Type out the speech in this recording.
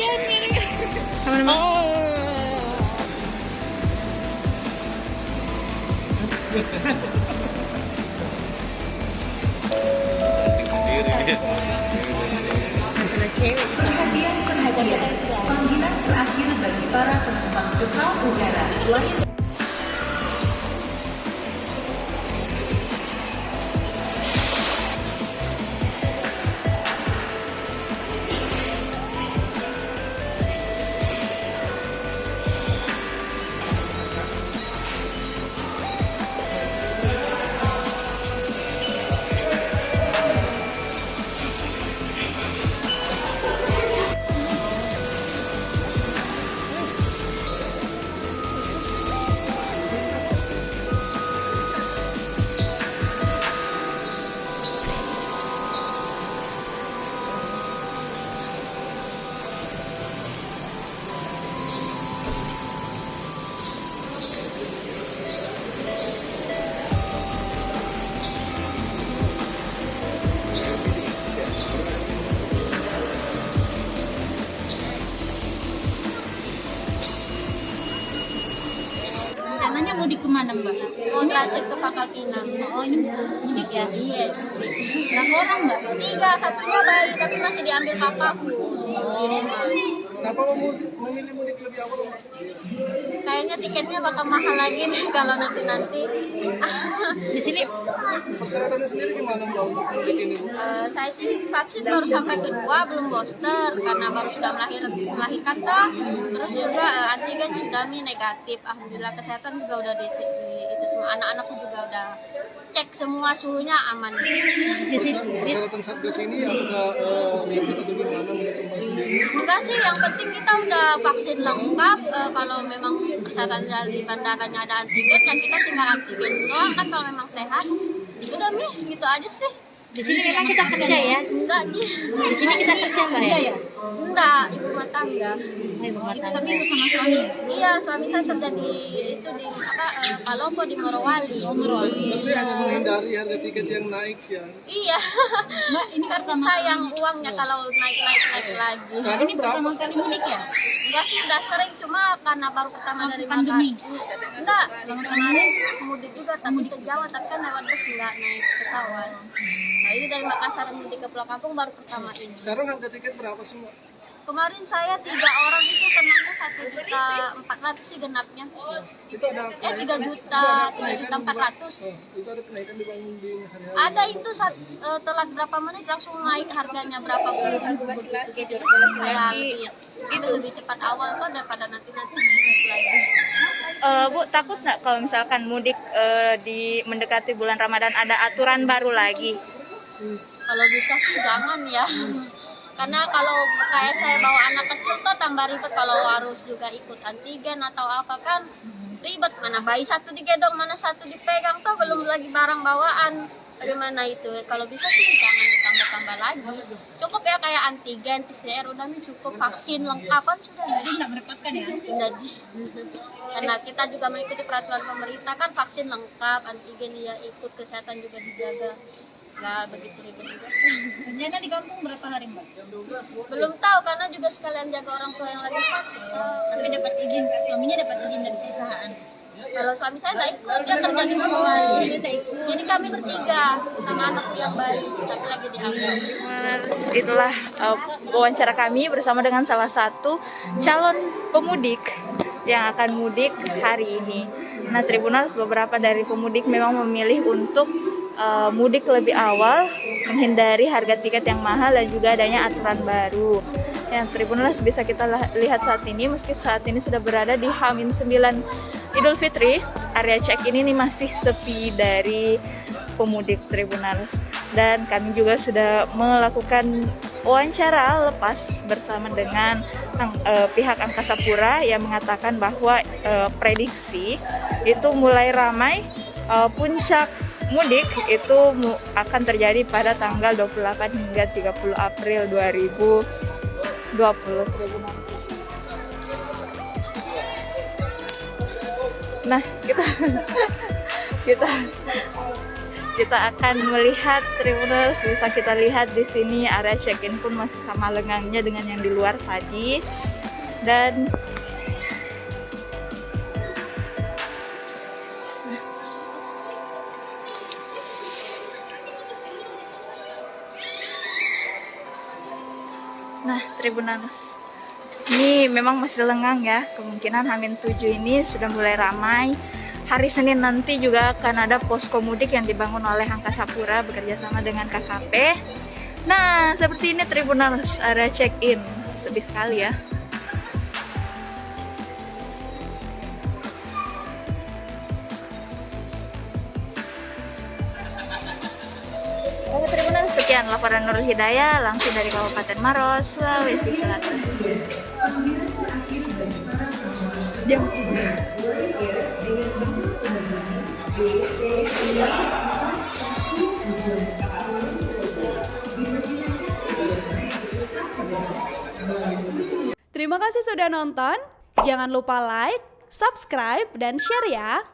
kasihan nih. Teman-teman. Cantik sendiri dia. Cewek. Perhatian panggilan terakhir bagi para penumpang pesawat udara Lion Rencananya mudik kemana Mbak? Mau transit ke Pangkalpinang. Oh ini mudik ya? Iya. Berapa orang Mbak? 3, satunya bayi tapi masih diambil papaku. Kenapa memilih mudik lebih awal? Kayaknya tiketnya bakal mahal lagi nih kalau nanti. Di sini Persyaratannya sendiri gimana Mbak untuk mudik ini? Saya sih vaksin baru sampai kedua, belum booster karena baru sudah melahirkan toh. Terus juga antigen sudah negatif. Alhamdulillah kesehatan juga udah di itu semua, anak-anakku juga udah cek semua suhunya aman. di sini Persyaratan Satgas ini apakah ribet atau gimana menurut Mbak sendiri? Enggak sih, yang penting kita udah vaksin lengkap. Kalau memang persyaratan di bandaranya ada antigen, ya kita tinggal antigen doang kan kalau memang sehat. Udah gitu aja sih. di sini memang kita kerja ya? Enggak Di sini kita kerja Mbak ya? Enggak, ibu rumah tangga. Tapi bersama suami. Iya, suami saya kerja di itu di Palopo di Morowali. Berarti hanya menghindari harga tiket yang naik ya. Iya. Mbak ini Kan pertama sayang uangnya kalau naik lagi. Sekarang ini berapa? pertama kali mudik ya? Enggak sih, udah sering cuma karena baru pertama dari pandemi. Makassar. Enggak, kemarin mudik juga tapi ke Jawa, tapi kan lewat bus enggak naik pesawat. Nah ini dari Makassar mudik ke Pulau Kampung baru pertama ini. Sekarang harga tiket berapa sih Mbak? Kemarin saya 3 orang itu kenanya 1.400.000 sih genapnya. Itu ada 3.400.000. itu ada kenaikan dibanding di hari-hari. Ada itu telat berapa menit langsung naik harganya berapa puluh ribu begitu. Kayak itu lebih cepat awal tuh daripada nanti naik lagi. Bu, takut nggak kalau misalkan mudik di mendekati bulan Ramadan ada aturan baru lagi? Kalau bisa sih jangan ya. Karena kalau kayak saya bawa anak kecil tuh tambah ribet kalau harus juga ikut antigen atau apa kan ribet, mana bayi satu digendong mana satu dipegang tuh belum lagi barang bawaan. Bagaimana itu? Kalau bisa sih jangan ditambah-tambah lagi. Cukup ya kayak antigen, PCR udah nih cukup, vaksin lengkap kan sudah. Jadi nggak merepotkan ya? Udah. Karena kita juga mengikuti peraturan pemerintah kan, vaksin lengkap, antigen ya ikut, kesehatan juga dijaga. Nggak begitu ribet juga. Rencana di kampung berapa hari Mbak? Belum tahu karena juga sekalian jaga orang tua yang lagi sakit. Tapi dapat izin, suaminya dapat izin dari perusahaan. Kalau suami saya nggak ikut, dia kerja di Morowali. Jadi kami bertiga sama anakku yang bayi, tapi lagi diambil. Itulah wawancara kami bersama dengan salah satu calon pemudik yang akan mudik hari ini. Nah, Tribuners, beberapa dari pemudik memang memilih untuk mudik lebih awal, menghindari harga tiket yang mahal dan juga adanya aturan baru. Yang Tribuners bisa kita lihat saat ini, meski saat ini sudah berada di H-9 Idul Fitri, area check-in ini masih sepi dari pemudik Tribuners. Dan kami juga sudah melakukan wawancara lepas bersama dengan pihak Angkasa Pura yang mengatakan bahwa prediksi itu mulai ramai puncak mudik itu akan terjadi pada tanggal 28 hingga 30 April 2020. Nah, kita kita akan melihat Tribuners. Bisa kita lihat di sini area check-in pun masih sama lengangnya dengan yang di luar tadi. Dan nah, Tribuners, ini memang masih lengang ya. Kemungkinan H-7 ini sudah mulai ramai. Hari Senin nanti juga akan ada posko mudik yang dibangun oleh Angkasa Pura bekerjasama dengan KKP. Nah, seperti ini Tribuners, area check-in. Sepi sekali ya. Oke Tribuners, sekian laporan Nurul Hidayah langsung dari Kabupaten Maros, Sulawesi Selatan. Diam. Terima kasih sudah nonton. Jangan lupa like, subscribe, dan share ya.